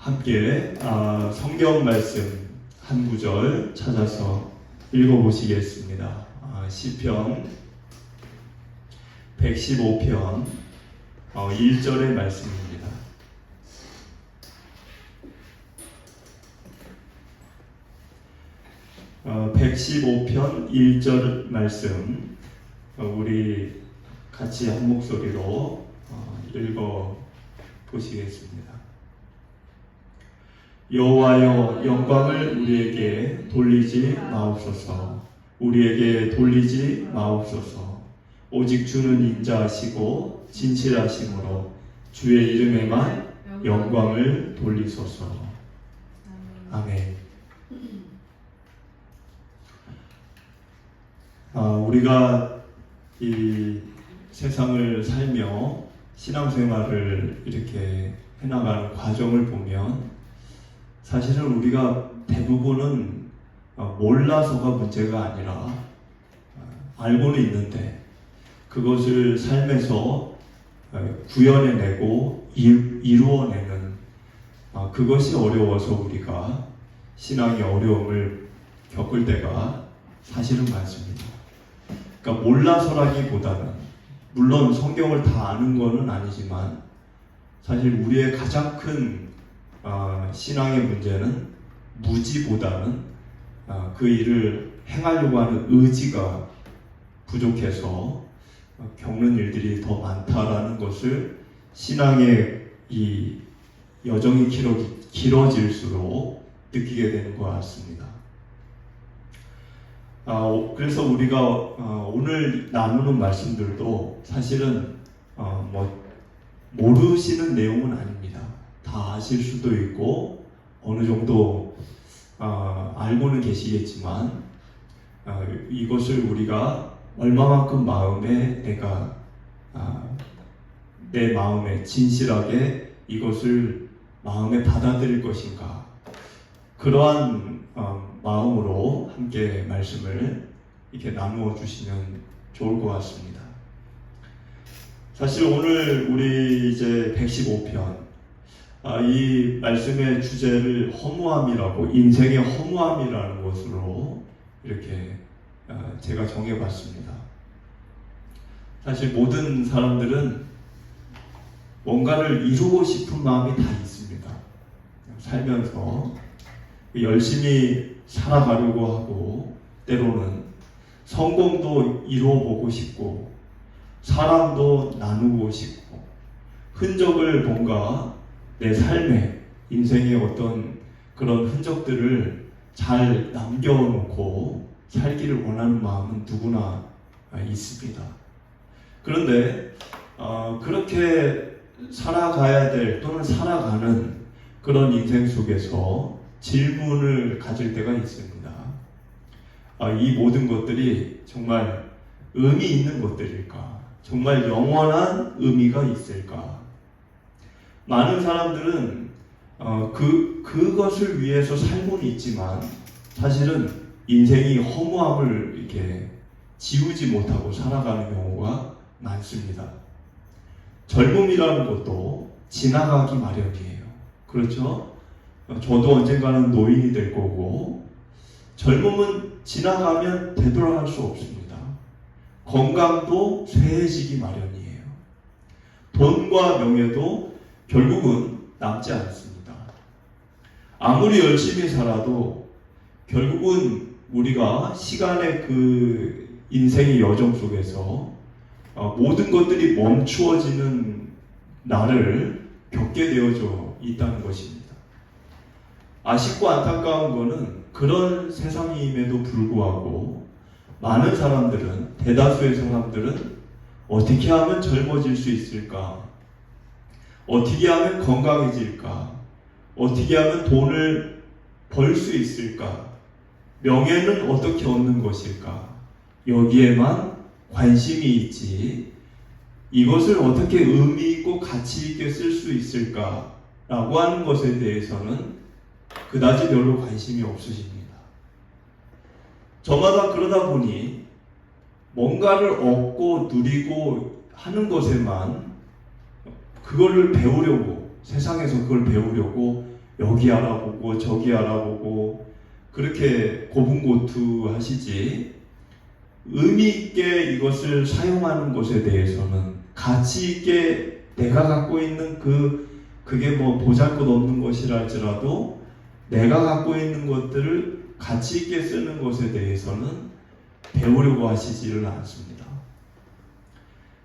함께 성경 말씀 한 구절 찾아서 읽어보시겠습니다. 시편 115편 1절의 말씀입니다. 어, 115편 1절 말씀 우리 같이 한 목소리로 읽어 보시겠습니다. 여호와여, 영광을 우리에게 돌리지 마옵소서. 우리에게 돌리지 마옵소서. 오직 주는 인자하시고 진실하심으로 주의 이름에만 영광을 돌리소서. 아멘. 우리가 이 세상을 살며 신앙생활을 이렇게 해나가는 과정을 보면 사실은 우리가 대부분은 몰라서가 문제가 아니라 알고는 있는데 그것을 삶에서 구현해내고 이루어내는 그것이 어려워서 우리가 신앙의 어려움을 겪을 때가 사실은 많습니다. 그러니까 몰라서라기보다는 물론 성경을 다 아는 것은 아니지만 사실 우리의 가장 큰 신앙의 문제는 무지보다는 그 일을 행하려고 하는 의지가 부족해서 겪는 일들이 더 많다라는 것을 신앙의 이 여정이 길어질수록 느끼게 되는 것 같습니다. 그래서 우리가 오늘 나누는 말씀들도 사실은 모르시는 내용은 아닙니다. 다 아실 수도 있고 어느 정도 알고는 계시겠지만 이것을 우리가 얼마만큼 내 마음에 진실하게 이것을 마음에 받아들일 것인가, 그러한 마음으로 함께 말씀을 이렇게 나누어 주시면 좋을 것 같습니다. 사실 오늘 우리 이제 115편 이 말씀의 주제를 허무함이라고, 인생의 허무함이라는 것으로 이렇게 제가 정해봤습니다. 사실 모든 사람들은 뭔가를 이루고 싶은 마음이 다 있습니다. 살면서 열심히 살아가려고 하고, 때로는 성공도 이루어보고 싶고, 사랑도 나누고 싶고, 흔적을 뭔가 내 삶에, 인생의 어떤 그런 흔적들을 잘 남겨놓고 살기를 원하는 마음은 누구나 있습니다. 그런데 그렇게 살아가야 될, 또는 살아가는 그런 인생 속에서 질문을 가질 때가 있습니다. 이 모든 것들이 정말 의미 있는 것들일까? 정말 영원한 의미가 있을까? 많은 사람들은 그것을 위해서 살고는 있지만 사실은 인생이 허무함을 이렇게 지우지 못하고 살아가는 경우가 많습니다. 젊음이라는 것도 지나가기 마련이에요. 그렇죠? 저도 언젠가는 노인이 될 거고, 젊음은 지나가면 되돌아갈 수 없습니다. 건강도 쇠해지기 마련이에요. 돈과 명예도 결국은 남지 않습니다. 아무리 열심히 살아도 결국은 우리가 시간의 그 인생의 여정 속에서 모든 것들이 멈추어지는 날을 겪게 되어져 있다는 것입니다. 아쉽고 안타까운 것은 그런 세상임에도 불구하고 많은 사람들은, 대다수의 사람들은 어떻게 하면 젊어질 수 있을까? 어떻게 하면 건강해질까? 어떻게 하면 돈을 벌 수 있을까? 명예는 어떻게 얻는 것일까? 여기에만 관심이 있지, 이것을 어떻게 의미 있고 가치 있게 쓸 수 있을까? 라고 하는 것에 대해서는 그다지 별로 관심이 없으십니다. 저마다 그러다 보니 뭔가를 얻고 누리고 하는 것에만 그거를 배우려고, 세상에서 그걸 배우려고 여기 알아보고 저기 알아보고 그렇게 고분고투하시지 의미 있게 이것을 사용하는 것에 대해서는 가치 있게 내가 갖고 있는 그게 뭐 보잘것없는 것이라 할지라도 내가 갖고 있는 것들을 가치 있게 쓰는 것에 대해서는 배우려고 하시지를 않습니다.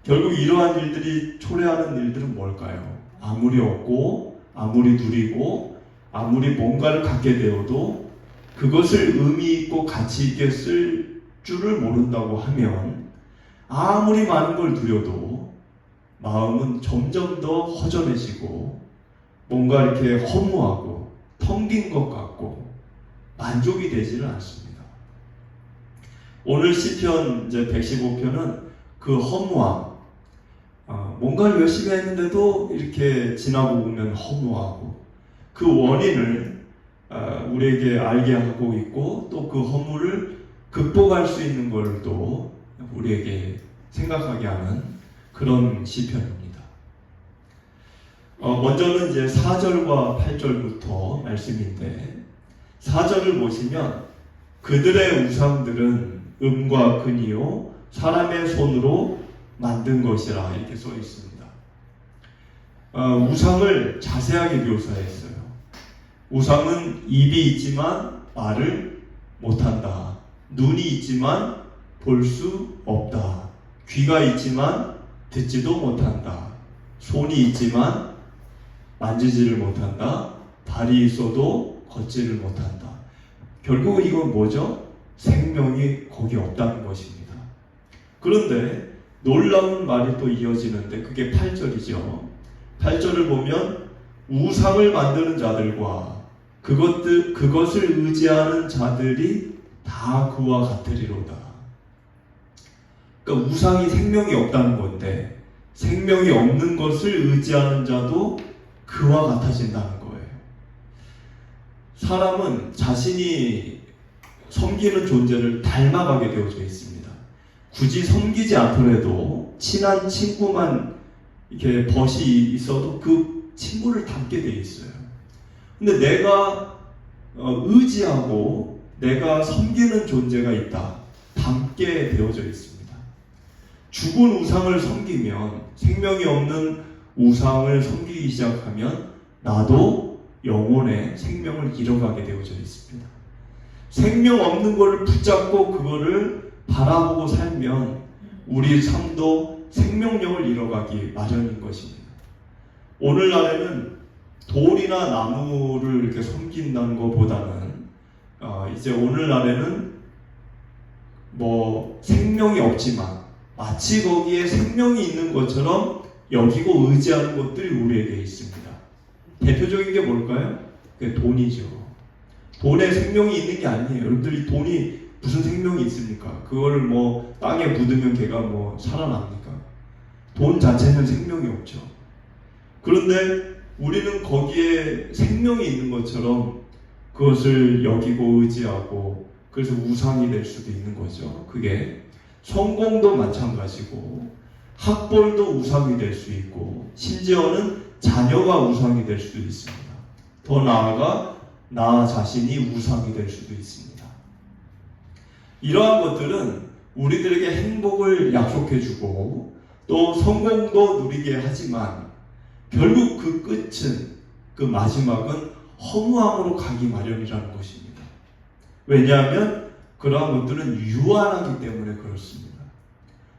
결국 이러한 일들이 초래하는 일들은 뭘까요? 아무리 얻고 아무리 누리고 아무리 뭔가를 갖게 되어도 그것을 의미 있고 가치 있게 쓸 줄을 모른다고 하면 아무리 많은 걸 누려도 마음은 점점 더 허전해지고 뭔가 이렇게 허무하고 텅 빈 것 같고 만족이 되지는 않습니다. 오늘 시편 이제 115편은 그 허무함, 뭔가를 열심히 했는데도 이렇게 지나고 보면 허무하고 그 원인을 우리에게 알게 하고 있고 또 그 허무를 극복할 수 있는 것을 또 우리에게 생각하게 하는 그런 시편입니다. 먼저는 이제 4절과 8절부터 말씀인데 4절을 보시면 그들의 우상들은 음과 금이요 사람의 손으로 만든 것이라 이렇게 써 있습니다. 우상을 자세하게 묘사했어요. 우상은 입이 있지만 말을 못한다. 눈이 있지만 볼 수 없다. 귀가 있지만 듣지도 못한다. 손이 있지만 만지지를 못한다. 발이 있어도 걷지를 못한다. 결국은 이건 뭐죠? 생명이 거기 없다는 것입니다. 그런데 놀라운 말이 또 이어지는데 그게 8절이죠. 8절을 보면 우상을 만드는 자들과 그것을 의지하는 자들이 다 그와 같으리로다. 그러니까 우상이 생명이 없다는 건데 생명이 없는 것을 의지하는 자도 그와 같아진다는 거예요. 사람은 자신이 섬기는 존재를 닮아가게 되어져 있습니다. 굳이 섬기지 않더라도 친한 친구만 이렇게 벗이 있어도 그 친구를 닮게 돼 있어요. 근데 내가 의지하고 내가 섬기는 존재가 있다. 닮게 되어져 있습니다. 죽은 우상을 섬기면 생명이 없는 우상을 섬기기 시작하면 나도 영혼의 생명을 잃어가게 되어져 있습니다. 생명 없는 것을 붙잡고 그거를 바라보고 살면 우리 삶도 생명력을 잃어가기 마련인 것입니다. 오늘날에는 돌이나 나무를 이렇게 섬긴다는 것보다는 이제 오늘날에는 뭐 생명이 없지만 마치 거기에 생명이 있는 것처럼 여기고 의지하는 것들이 우리에게 있습니다. 대표적인 게 뭘까요? 그게 돈이죠. 돈에 생명이 있는 게 아니에요. 여러분들이 돈이 무슨 생명이 있습니까? 그거를 뭐 땅에 묻으면 걔가 뭐 살아납니까? 돈 자체는 생명이 없죠. 그런데 우리는 거기에 생명이 있는 것처럼 그것을 여기고 의지하고 그래서 우상이 될 수도 있는 거죠. 그게 성공도 마찬가지고 학벌도 우상이 될 수 있고 심지어는 자녀가 우상이 될 수도 있습니다. 더 나아가 나 자신이 우상이 될 수도 있습니다. 이러한 것들은 우리들에게 행복을 약속해주고 또 성공도 누리게 하지만 결국 그 끝은 그 마지막은 허무함으로 가기 마련이라는 것입니다. 왜냐하면 그러한 것들은 유한하기 때문에 그렇습니다.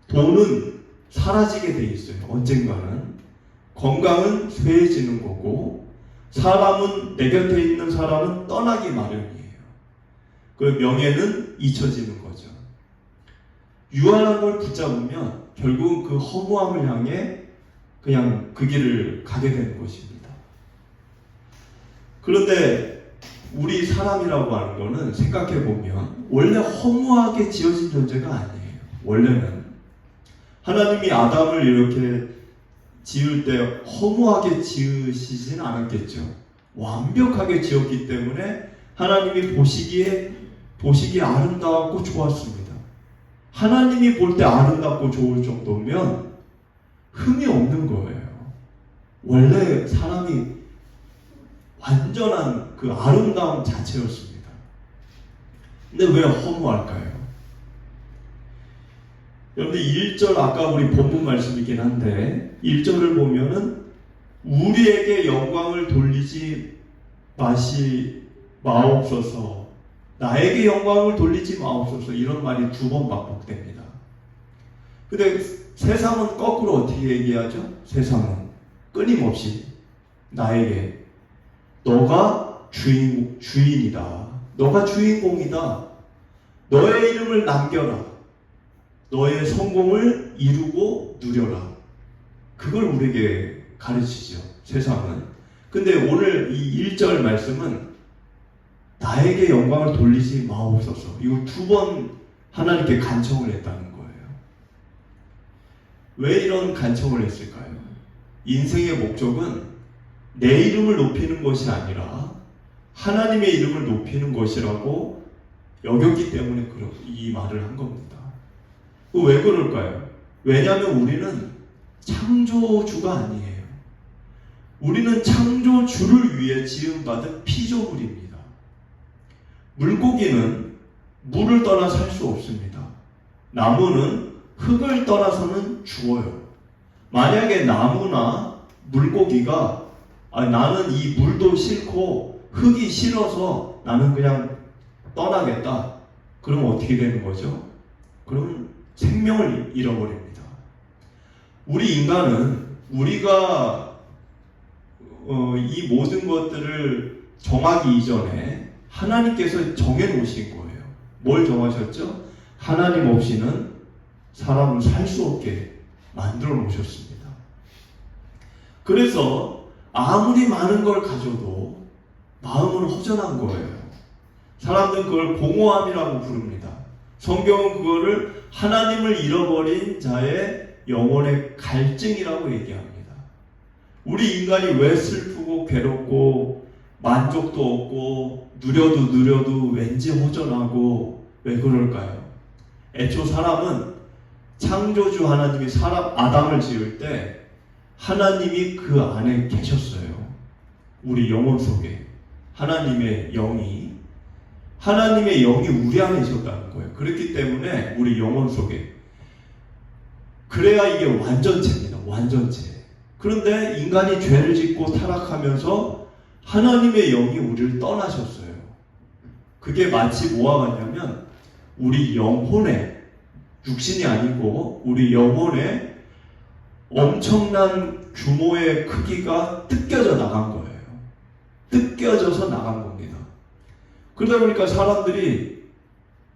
돈은 사라지게 돼 있어요. 언젠가는. 건강은 쇠해지는 거고 사람은 내 곁에 있는 사람은 떠나기 마련이에요. 그 명예는 잊혀지는 거죠. 유한한 걸 붙잡으면 결국 그 허무함을 향해 그냥 그 길을 가게 되는 것입니다. 그런데 우리 사람이라고 하는 거는 생각해 보면 원래 허무하게 지어진 존재가 아니에요. 원래는 하나님이 아담을 이렇게 지을 때 허무하게 지으시지는 않았겠죠. 완벽하게 지었기 때문에 하나님이 보시기에 아름다웠고 좋았습니다. 하나님이 볼 때 아름답고 좋을 정도면 흠이 없는 거예요. 원래 사람이 완전한 그 아름다움 자체였습니다. 근데 왜 허무할까요? 여러분들 1절 아까 우리 본문 말씀이긴 한데 1절을 보면은 우리에게 영광을 돌리지 마옵소서, 나에게 영광을 돌리지 마옵소서, 이런 말이 2번 반복됩니다. 근데 세상은 거꾸로 어떻게 얘기하죠? 세상은 끊임없이 나에게 너가 주인이다, 너가 주인공이다, 너의 이름을 남겨라, 너의 성공을 이루고 누려라, 그걸 우리에게 가르치죠, 세상은. 근데 오늘 이 1절 말씀은 나에게 영광을 돌리지 마옵소서, 이거 2번 하나님께 간청을 했다는 거예요. 왜 이런 간청을 했을까요? 인생의 목적은 내 이름을 높이는 것이 아니라 하나님의 이름을 높이는 것이라고 여겼기 때문에 이 말을 한 겁니다. 왜 그럴까요? 왜냐하면 우리는 창조주가 아니에요. 우리는 창조주를 위해 지음받은 피조물입니다. 물고기는 물을 떠나 살 수 없습니다. 나무는 흙을 떠나서는 죽어요. 만약에 나무나 물고기가 나는 이 물도 싫고 흙이 싫어서 나는 그냥 떠나겠다, 그러면 어떻게 되는 거죠? 그러면 생명을 잃어버립니다. 우리 인간은 우리가 이 모든 것들을 정하기 이전에 하나님께서 정해놓으신 거예요. 뭘 정하셨죠? 하나님 없이는 사람을 살 수 없게 만들어 놓으셨습니다. 그래서 아무리 많은 걸 가져도 마음은 허전한 거예요. 사람들은 그걸 공허함이라고 부릅니다. 성경은 그거를 하나님을 잃어버린 자의 영혼의 갈증이라고 얘기합니다. 우리 인간이 왜 슬프고 괴롭고 만족도 없고 누려도 왠지 허전하고 왜 그럴까요? 애초 사람은 창조주 하나님이 아담을 지을 때 하나님이 그 안에 계셨어요. 우리 영혼 속에 하나님의 영이 우리 안에 있었다는 거예요. 그렇기 때문에 우리 영혼 속에, 그래야 이게 완전체입니다. 완전체. 그런데 인간이 죄를 짓고 타락하면서 하나님의 영이 우리를 떠나셨어요. 그게 마치 뭐와 같냐면 우리 영혼에, 육신이 아니고 우리 영혼에 엄청난 규모의 크기가 뜯겨져 나간 거예요. 뜯겨져서 나간 겁니다. 그러다 보니까 사람들이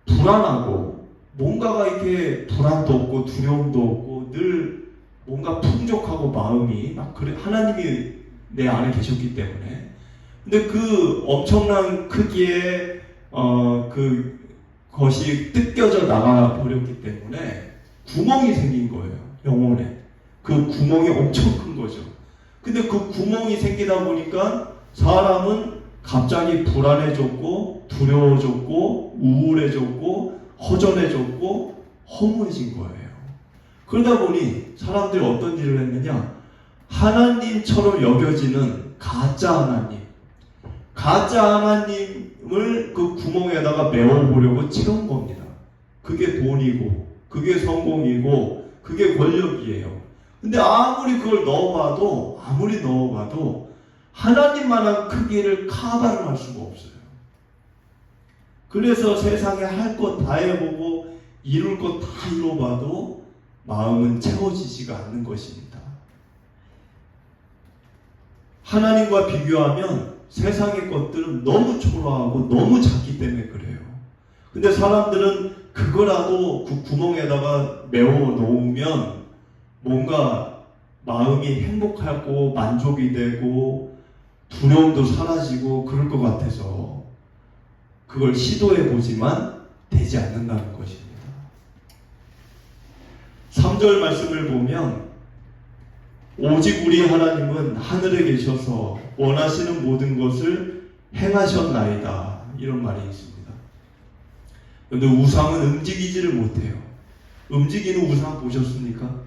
불안하고 뭔가가 이렇게 불안도 없고 두려움도 없고 늘 뭔가 풍족하고 마음이 막 그래, 하나님이 내 안에 계셨기 때문에. 근데 그 엄청난 크기의 그것이 뜯겨져 나가 버렸기 때문에 구멍이 생긴 거예요, 영혼에. 그 구멍이 엄청 큰 거죠. 근데 그 구멍이 생기다 보니까 사람은 갑자기 불안해졌고 두려워졌고 우울해졌고 허전해졌고 허무해진 거예요. 그러다 보니 사람들이 어떤 일을 했느냐, 하나님처럼 여겨지는 가짜 하나님을 그 구멍에다가 메워보려고 채운 겁니다. 그게 돈이고 그게 성공이고 그게 권력이에요. 근데 아무리 넣어봐도 하나님만한 크기를 카바를 할 수가 없어요. 그래서 세상에 할 것 다 해보고 이룰 것 다 이뤄봐도 마음은 채워지지가 않는 것입니다. 하나님과 비교하면 세상의 것들은 너무 초라하고 너무 작기 때문에 그래요. 근데 사람들은 그거라도 그 구멍에다가 메워 놓으면 뭔가 마음이 행복하고 만족이 되고 두려움도 사라지고 그럴 것 같아서 그걸 시도해 보지만 되지 않는다는 것입니다. 3절 말씀을 보면 오직 우리 하나님은 하늘에 계셔서 원하시는 모든 것을 행하셨나이다, 이런 말이 있습니다. 그런데 우상은 움직이지를 못해요. 움직이는 우상 보셨습니까?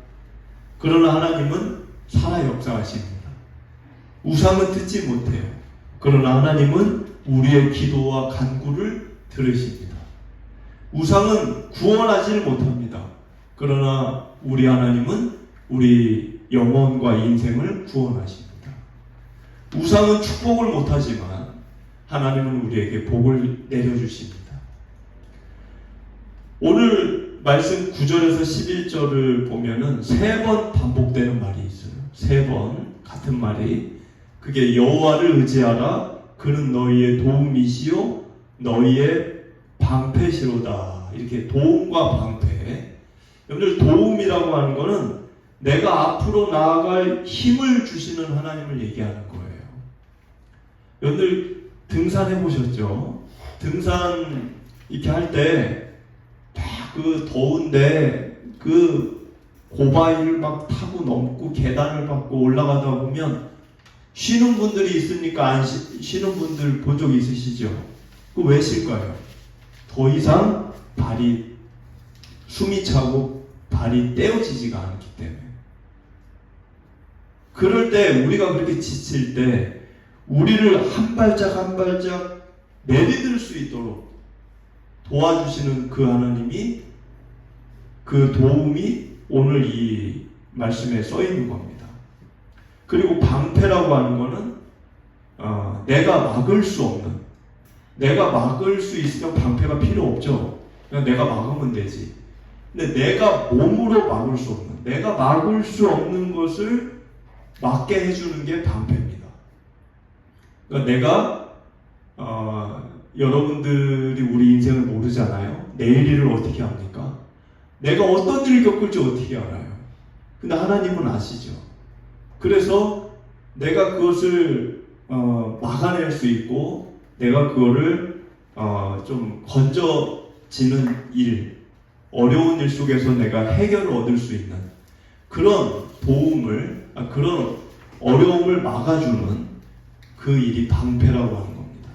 그러나 하나님은 살아 역사하십니다. 우상은 듣지 못해요. 그러나 하나님은 우리의 기도와 간구를 들으십니다. 우상은 구원하지를 못합니다. 그러나 우리 하나님은 우리 영혼과 인생을 구원하십니다. 우상은 축복을 못하지만 하나님은 우리에게 복을 내려주십니다. 오늘 말씀 9절에서 11절을 보면은 3번 반복되는 말이 있어요. 3번 같은 말이, 그게 여호와를 의지하라, 그는 너희의 도움이시요 너희의 방패시로다. 이렇게 도움과 방패. 여러분들, 도움이라고 하는 거는 내가 앞으로 나아갈 힘을 주시는 하나님을 얘기하는 거예요. 여러분들 등산해 보셨죠? 등산 이렇게 할 때 그 더운데 그 고바위를 막 타고 넘고 계단을 밟고 올라가다 보면 쉬는 분들이 있으니까 안 쉬는 분들 본 적 있으시죠? 그 왜 쉴까요? 더 이상 발이 숨이 차고 발이 떼어지지가 않기 때문에. 그럴 때 우리가 그렇게 지칠 때 우리를 한 발짝 한 발짝 내디딜 수 있도록 도와주시는 그 하나님이, 그 도움이 오늘 이 말씀에 써 있는 겁니다. 그리고 방패라고 하는 거는 내가 막을 수 없는, 내가 막을 수 있으면 방패가 필요 없죠. 그냥 내가 막으면 되지. 근데 내가 몸으로 막을 수 없는, 내가 막을 수 없는 것을 막게 해주는 게 방패입니다. 그러니까 내가 여러분들이 우리 인생을 모르잖아요. 내일 일을 어떻게 합니까? 내가 어떤 일을 겪을지 어떻게 알아요? 근데 하나님은 아시죠. 그래서 내가 그것을 막아낼 수 있고, 내가 그거를 좀 건져지는 일, 어려운 일 속에서 내가 해결을 얻을 수 있는 그런 도움을, 그런 어려움을 막아주는 그 일이 방패라고 하는 겁니다.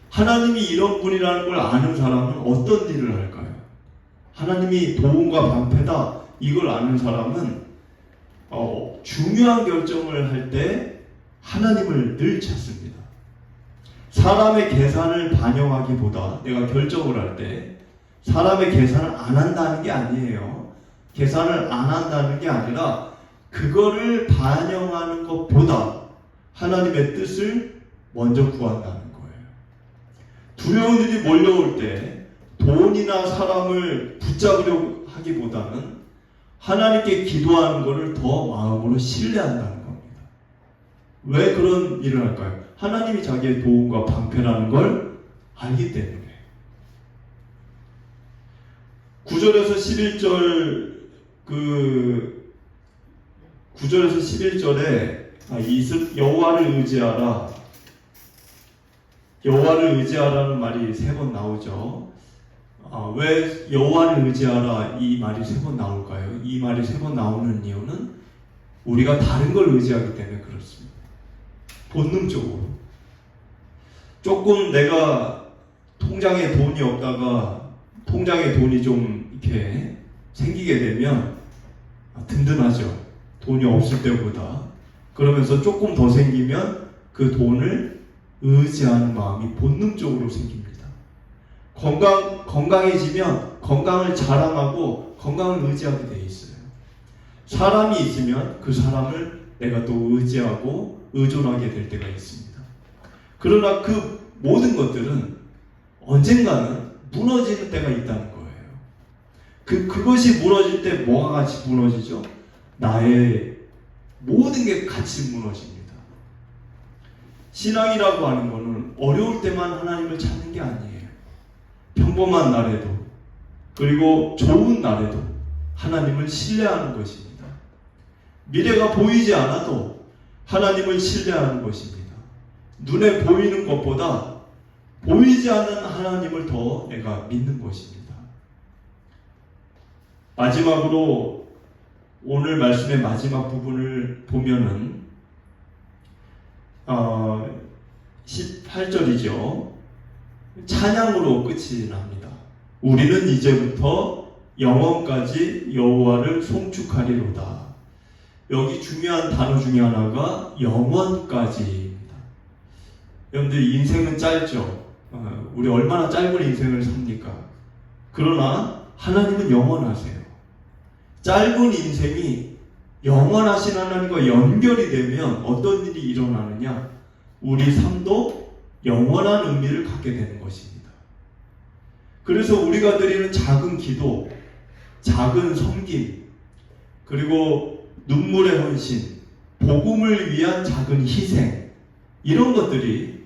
하나님이 이런 분이라는 걸 아는 사람은 어떤 일을 할까요? 하나님이 도움과 방패다, 이걸 아는 사람은 중요한 결정을 할 때 하나님을 늘 찾습니다. 사람의 계산을 반영하기보다 내가 결정을 할 때 사람의 계산을 안 한다는 게 아니에요. 계산을 안 한다는 게 아니라 그거를 반영하는 것보다 하나님의 뜻을 먼저 구한다는 거예요. 두려운 일이 몰려올 때 돈이나 사람을 붙잡으려고 하기보다는 하나님께 기도하는 것을 더 마음으로 신뢰한다는 겁니다. 왜 그런 일을 할까요? 하나님이 자기의 도움과 방패라는 걸 알기 때문에. 9절에서 11절, 9절에서 11절에 여호와를 의지하라, 여호와를 의지하라는 말이 3번 나오죠. 왜 여호와를 의지하라 이 말이 3번 나올까요? 이 말이 3번 나오는 이유는 우리가 다른 걸 의지하기 때문에 그렇습니다. 본능적으로. 조금 내가 통장에 돈이 없다가 통장에 돈이 좀 이렇게 생기게 되면 든든하죠. 돈이 없을 때보다. 그러면서 조금 더 생기면 그 돈을 의지하는 마음이 본능적으로 생깁니다. 건강해지면 건강을 자랑하고 건강을 의지하게 돼 있어요. 사람이 있으면 그 사람을 내가 또 의지하고 의존하게 될 때가 있습니다. 그러나 그 모든 것들은 언젠가는 무너지는 때가 있다는 거예요. 그것이 무너질 때 뭐가 같이 무너지죠? 나의 모든 게 같이 무너집니다. 신앙이라고 하는 것은 어려울 때만 하나님을 찾는 게 아니에요. 평범한 날에도, 그리고 좋은 날에도 하나님을 신뢰하는 것입니다. 미래가 보이지 않아도 하나님을 신뢰하는 것입니다. 눈에 보이는 것보다 보이지 않는 하나님을 더 내가 믿는 것입니다. 마지막으로 오늘 말씀의 마지막 부분을 보면은 18절이죠. 찬양으로 끝이 납니다. 우리는 이제부터 영원까지 여호와를 송축하리로다. 여기 중요한 단어 중에 하나가 영원까지입니다. 여러분들 인생은 짧죠. 우리 얼마나 짧은 인생을 삽니까? 그러나 하나님은 영원하세요. 짧은 인생이 영원하신 하나님과 연결이 되면 어떤 일이 일어나느냐? 우리 삶도 영원한 의미를 갖게 되는 것입니다. 그래서 우리가 드리는 작은 기도, 작은 섬김, 그리고 눈물의 헌신, 복음을 위한 작은 희생, 이런 것들이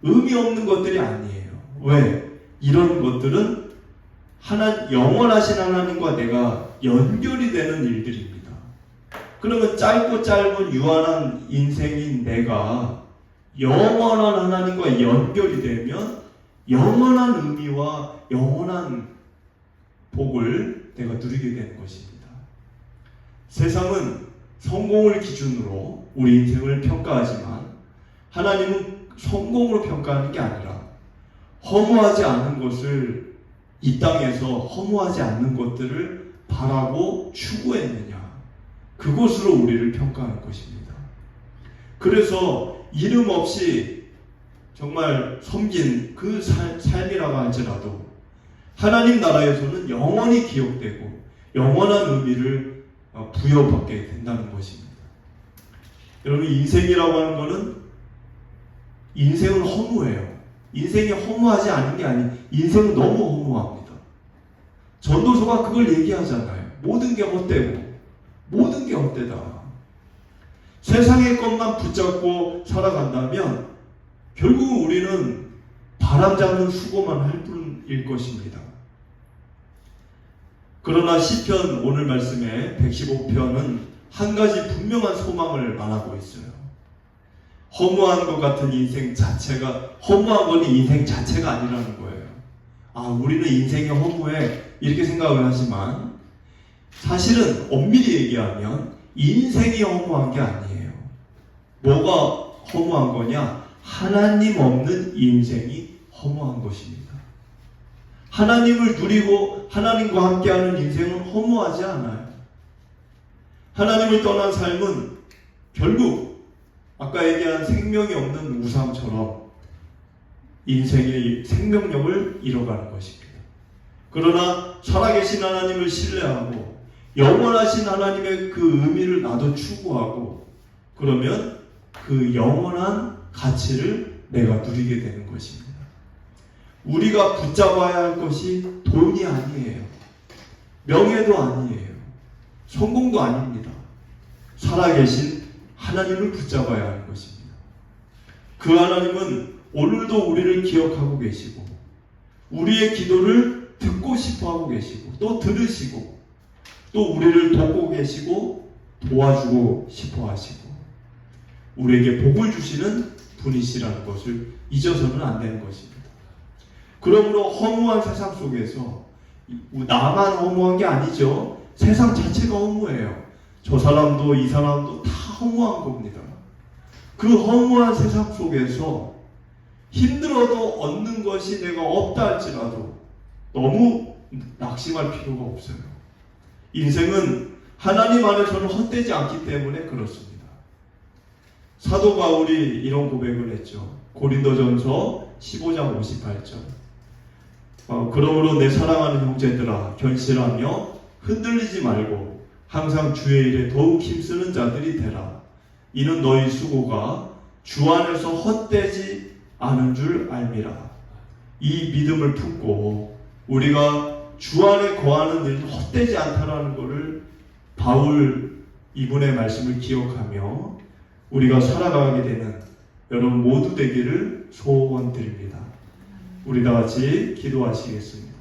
의미 없는 것들이 아니에요. 왜? 이런 것들은 영원하신 하나님과 내가 연결이 되는 일들입니다. 그러면 짧고 짧은 유한한 인생인 내가 영원한 하나님과 연결이 되면 영원한 의미와 영원한 복을 내가 누리게 되는 것입니다. 세상은 성공을 기준으로 우리 인생을 평가하지만 하나님은 성공으로 평가하는 게 아니라 허무하지 않은 것을, 이 땅에서 허무하지 않는 것들을 바라고 추구했느냐, 그것으로 우리를 평가하는 것입니다. 그래서 이름 없이 정말 섬긴 그 삶이라고 할지라도 하나님 나라에서는 영원히 기억되고 영원한 의미를 부여받게 된다는 것입니다. 여러분, 인생이라고 하는 것은, 인생은 허무해요. 인생이 허무하지 않은 게 아니에요. 인생은 너무 허무합니다. 전도서가 그걸 얘기하잖아요. 모든 게 헛되고 모든 게 헛되다. 세상의 것만 붙잡고 살아간다면 결국 우리는 바람 잡는 수고만 할 뿐일 것입니다. 그러나 시편, 오늘 말씀에 115편은 한 가지 분명한 소망을 말하고 있어요. 허무한 것 같은 인생 자체가, 허무한 건 인생 자체가 아니라는 거예요. 우리는 인생이 허무해, 이렇게 생각을 하지만 사실은 엄밀히 얘기하면 인생이 허무한 게 아니에요. 뭐가 허무한 거냐? 하나님 없는 인생이 허무한 것입니다. 하나님을 누리고 하나님과 함께하는 인생은 허무하지 않아요. 하나님을 떠난 삶은 결국 아까 얘기한 생명이 없는 우상처럼 인생의 생명력을 잃어가는 것입니다. 그러나 살아계신 하나님을 신뢰하고 영원하신 하나님의 그 의미를 나도 추구하고, 그러면 그 영원한 가치를 내가 누리게 되는 것입니다. 우리가 붙잡아야 할 것이 돈이 아니에요. 명예도 아니에요. 성공도 아닙니다. 살아계신 하나님을 붙잡아야 하는 것입니다. 그 하나님은 오늘도 우리를 기억하고 계시고 우리의 기도를 듣고 싶어 하고 계시고 또 들으시고 또 우리를 돕고 계시고 도와주고 싶어 하시고 우리에게 복을 주시는 분이시라는 것을 잊어서는 안 되는 것입니다. 그러므로 허무한 세상 속에서 나만 허무한 게 아니죠. 세상 자체가 허무해요. 저 사람도 이 사람도 다 허무한 겁니다. 그 허무한 세상 속에서 힘들어도 얻는 것이 내가 없다 할지라도 너무 낙심할 필요가 없어요. 인생은 하나님 안에서는 헛되지 않기 때문에 그렇습니다. 사도 바울이 이런 고백을 했죠. 고린도전서 15장 58절. 그러므로 내 사랑하는 형제들아, 견실하며 흔들리지 말고 항상 주의 일에 더욱 힘쓰는 자들이 되라. 이는 너희 수고가 주 안에서 헛되지 않은 줄 알미라. 이 믿음을 품고 우리가 주 안에 거하는 일은 헛되지 않다라는 것을 바울 이분의 말씀을 기억하며 우리가 살아가게 되는 여러분 모두 되기를 소원드립니다. 우리 다 같이 기도하시겠습니다.